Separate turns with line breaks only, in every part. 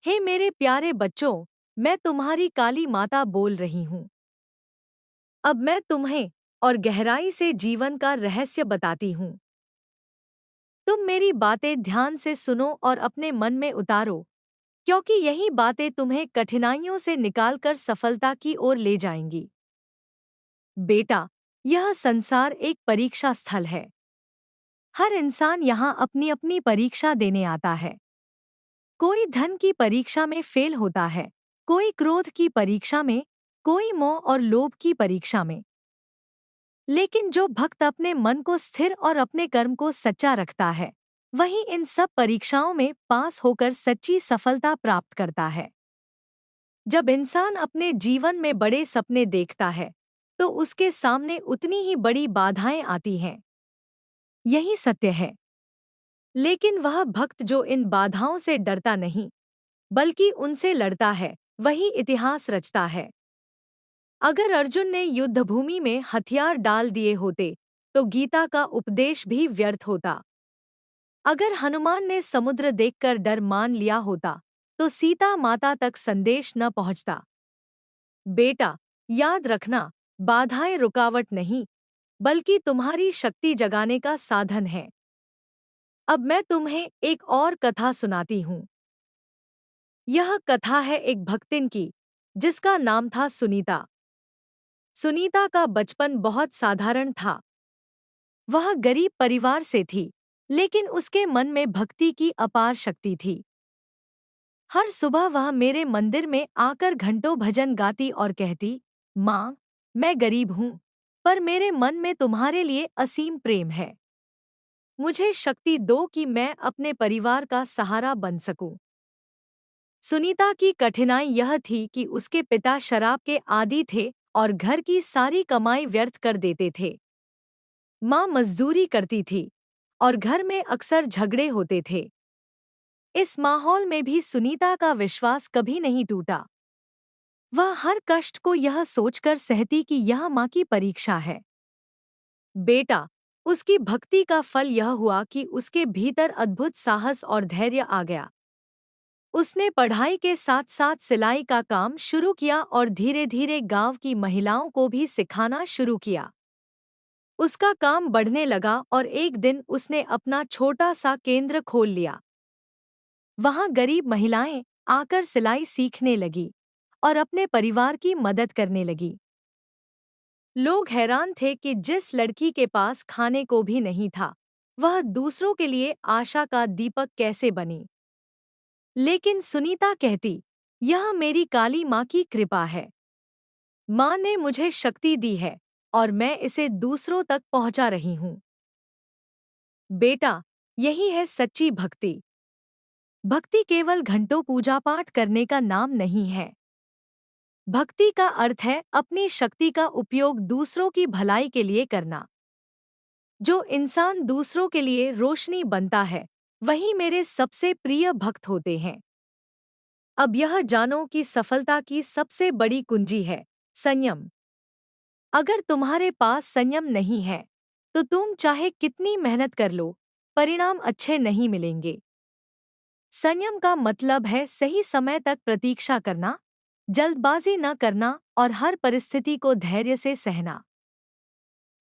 हे मेरे प्यारे बच्चों, मैं तुम्हारी काली माता बोल रही हूँ। अब मैं तुम्हें और गहराई से जीवन का रहस्य बताती हूँ। तुम मेरी बातें ध्यान से सुनो और अपने मन में उतारो, क्योंकि यही बातें तुम्हें कठिनाइयों से निकालकर सफलता की ओर ले जाएंगी। बेटा, यह संसार एक परीक्षा स्थल है। हर इंसान यहाँ अपनी अपनी परीक्षा देने आता है। कोई धन की परीक्षा में फेल होता है, कोई क्रोध की परीक्षा में, कोई मोह और लोभ की परीक्षा में। लेकिन जो भक्त अपने मन को स्थिर और अपने कर्म को सच्चा रखता है, वही इन सब परीक्षाओं में पास होकर सच्ची सफलता प्राप्त करता है। जब इंसान अपने जीवन में बड़े सपने देखता है, तो उसके सामने उतनी ही बड़ी बाधाएं आती हैं। यही सत्य है। लेकिन वह भक्त जो इन बाधाओं से डरता नहीं, बल्कि उनसे लड़ता है, वही इतिहास रचता है। अगर अर्जुन ने युद्धभूमि में हथियार डाल दिए होते, तो गीता का उपदेश भी व्यर्थ होता। अगर हनुमान ने समुद्र देखकर डर मान लिया होता, तो सीता माता तक संदेश न पहुंचता। बेटा, याद रखना, बाधाएं रुकावट नहीं, बल्कि तुम्हारी शक्ति जगाने का साधन है। अब मैं तुम्हें एक और कथा सुनाती हूँ। यह कथा है एक भक्तिन की, जिसका नाम था सुनीता। सुनीता का बचपन बहुत साधारण था। वह गरीब परिवार से थी, लेकिन उसके मन में भक्ति की अपार शक्ति थी। हर सुबह वह मेरे मंदिर में आकर घंटों भजन गाती और कहती, माँ, मैं गरीब हूँ, पर मेरे मन में तुम्हारे लिए असीम प्रेम है। मुझे शक्ति दो कि मैं अपने परिवार का सहारा बन सकूं। सुनीता की कठिनाई यह थी कि उसके पिता शराब के आदी थे और घर की सारी कमाई व्यर्थ कर देते थे। माँ मजदूरी करती थी और घर में अक्सर झगड़े होते थे। इस माहौल में भी सुनीता का विश्वास कभी नहीं टूटा। वह हर कष्ट को यह सोचकर सहती कि यह माँ की परीक्षा है। बेटा, उसकी भक्ति का फल यह हुआ कि उसके भीतर अद्भुत साहस और धैर्य आ गया। उसने पढ़ाई के साथ साथ सिलाई का काम शुरू किया और धीरे धीरे गांव की महिलाओं को भी सिखाना शुरू किया। उसका काम बढ़ने लगा और एक दिन उसने अपना छोटा सा केंद्र खोल लिया। वहां गरीब महिलाएं आकर सिलाई सीखने लगी और अपने परिवार की मदद करने लगी। लोग हैरान थे कि जिस लड़की के पास खाने को भी नहीं था, वह दूसरों के लिए आशा का दीपक कैसे बनी। लेकिन सुनीता कहती, यह मेरी काली माँ की कृपा है। माँ ने मुझे शक्ति दी है और मैं इसे दूसरों तक पहुंचा रही हूँ। बेटा, यही है सच्ची भक्ति। भक्ति केवल घंटों पूजा पाठ करने का नाम नहीं है। भक्ति का अर्थ है अपनी शक्ति का उपयोग दूसरों की भलाई के लिए करना। जो इंसान दूसरों के लिए रोशनी बनता है, वही मेरे सबसे प्रिय भक्त होते हैं। अब यह जानो कि सफलता की सबसे बड़ी कुंजी है संयम। अगर तुम्हारे पास संयम नहीं है, तो तुम चाहे कितनी मेहनत कर लो, परिणाम अच्छे नहीं मिलेंगे। संयम का मतलब है सही समय तक प्रतीक्षा करना, जल्दबाजी न करना और हर परिस्थिति को धैर्य से सहना।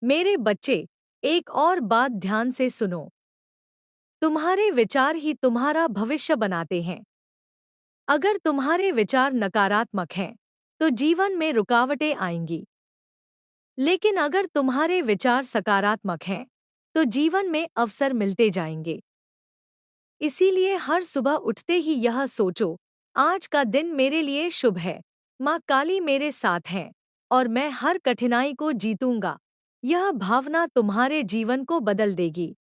मेरे बच्चे, एक और बात ध्यान से सुनो। तुम्हारे विचार ही तुम्हारा भविष्य बनाते हैं। अगर तुम्हारे विचार नकारात्मक हैं, तो जीवन में रुकावटें आएंगी। लेकिन अगर तुम्हारे विचार सकारात्मक हैं, तो जीवन में अवसर मिलते जाएंगे। इसीलिए हर सुबह उठते ही यह सोचो, आज का दिन मेरे लिए शुभ है, माँ काली मेरे साथ है और मैं हर कठिनाई को जीतूंगा। यह भावना तुम्हारे जीवन को बदल देगी।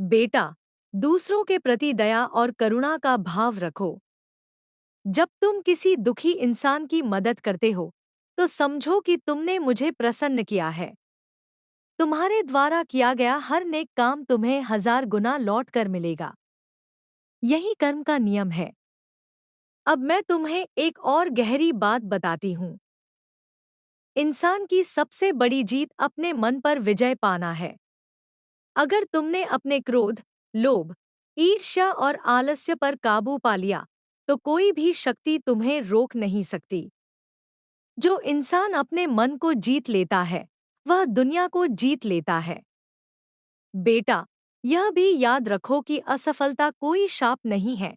बेटा, दूसरों के प्रति दया और करुणा का भाव रखो। जब तुम किसी दुखी इंसान की मदद करते हो, तो समझो कि तुमने मुझे प्रसन्न किया है। तुम्हारे द्वारा किया गया हर नेक काम तुम्हें 1000 गुना लौट कर मिलेगा। यही कर्म का नियम है। अब मैं तुम्हें एक और गहरी बात बताती हूँ। इंसान की सबसे बड़ी जीत अपने मन पर विजय पाना है। अगर तुमने अपने क्रोध, लोभ, ईर्ष्या और आलस्य पर काबू पा लिया, तो कोई भी शक्ति तुम्हें रोक नहीं सकती। जो इंसान अपने मन को जीत लेता है, वह दुनिया को जीत लेता है। बेटा, यह भी याद रखो कि असफलता कोई शाप नहीं है।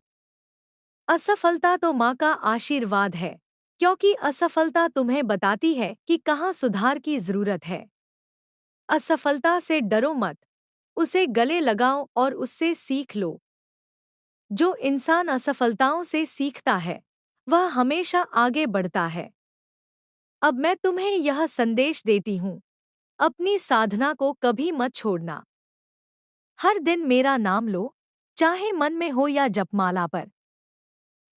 असफलता तो माँ का आशीर्वाद है, क्योंकि असफलता तुम्हें बताती है कि कहाँ सुधार की जरूरत है। असफलता से डरो मत, उसे गले लगाओ और उससे सीख लो। जो इंसान असफलताओं से सीखता है, वह हमेशा आगे बढ़ता है। अब मैं तुम्हें यह संदेश देती हूँ, अपनी साधना को कभी मत छोड़ना। हर दिन मेरा नाम लो, चाहे मन में हो या जपमाला पर।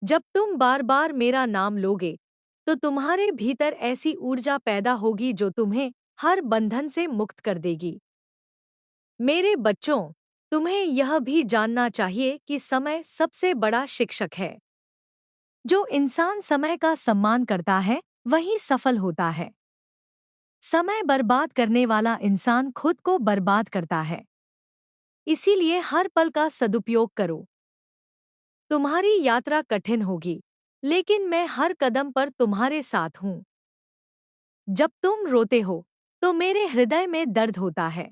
जब तुम बार बार मेरा नाम लोगे, तो तुम्हारे भीतर ऐसी ऊर्जा पैदा होगी जो तुम्हें हर बंधन से मुक्त कर देगी। मेरे बच्चों, तुम्हें यह भी जानना चाहिए कि समय सबसे बड़ा शिक्षक है। जो इंसान समय का सम्मान करता है, वही सफल होता है। समय बर्बाद करने वाला इंसान खुद को बर्बाद करता है। इसीलिए हर पल का सदुपयोग करो। तुम्हारी यात्रा कठिन होगी, लेकिन मैं हर कदम पर तुम्हारे साथ हूँ। जब तुम रोते हो, तो मेरे हृदय में दर्द होता है।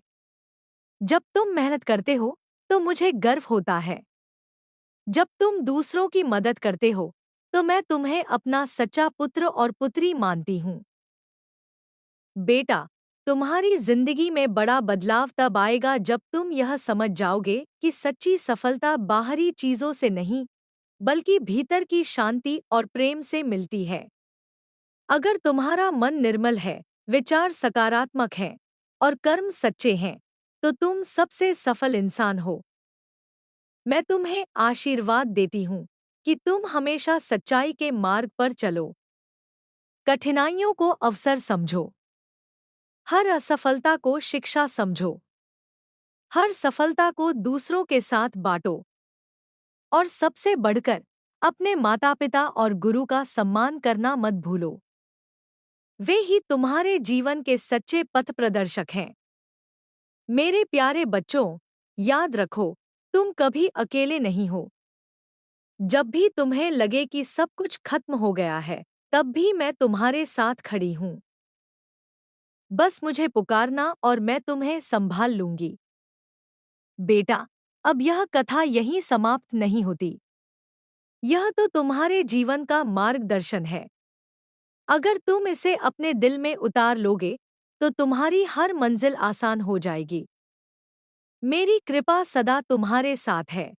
जब तुम मेहनत करते हो, तो मुझे गर्व होता है। जब तुम दूसरों की मदद करते हो, तो मैं तुम्हें अपना सच्चा पुत्र और पुत्री मानती हूँ। बेटा, तुम्हारी जिंदगी में बड़ा बदलाव तब आएगा जब तुम यह समझ जाओगे कि सच्ची सफलता बाहरी चीजों से नहीं, बल्कि भीतर की शांति और प्रेम से मिलती है। अगर तुम्हारा मन निर्मल है, विचार सकारात्मक हैं और कर्म सच्चे हैं, तो तुम सबसे सफल इंसान हो। मैं तुम्हें आशीर्वाद देती हूँ कि तुम हमेशा सच्चाई के मार्ग पर चलो। कठिनाइयों को अवसर समझो, हर असफलता को शिक्षा समझो, हर सफलता को दूसरों के साथ बांटो और सबसे बढ़कर अपने माता पिता और गुरु का सम्मान करना मत भूलो। वे ही तुम्हारे जीवन के सच्चे पथ प्रदर्शक हैं। मेरे प्यारे बच्चों, याद रखो, तुम कभी अकेले नहीं हो। जब भी तुम्हें लगे कि सब कुछ खत्म हो गया है, तब भी मैं तुम्हारे साथ खड़ी हूँ। बस मुझे पुकारना और मैं तुम्हें संभाल लूंगी। बेटा, अब यह कथा यहीं समाप्त नहीं होती। यह तो तुम्हारे जीवन का मार्गदर्शन है। अगर तुम इसे अपने दिल में उतार लोगे, तो तुम्हारी हर मंजिल आसान हो जाएगी। मेरी कृपा सदा तुम्हारे साथ है।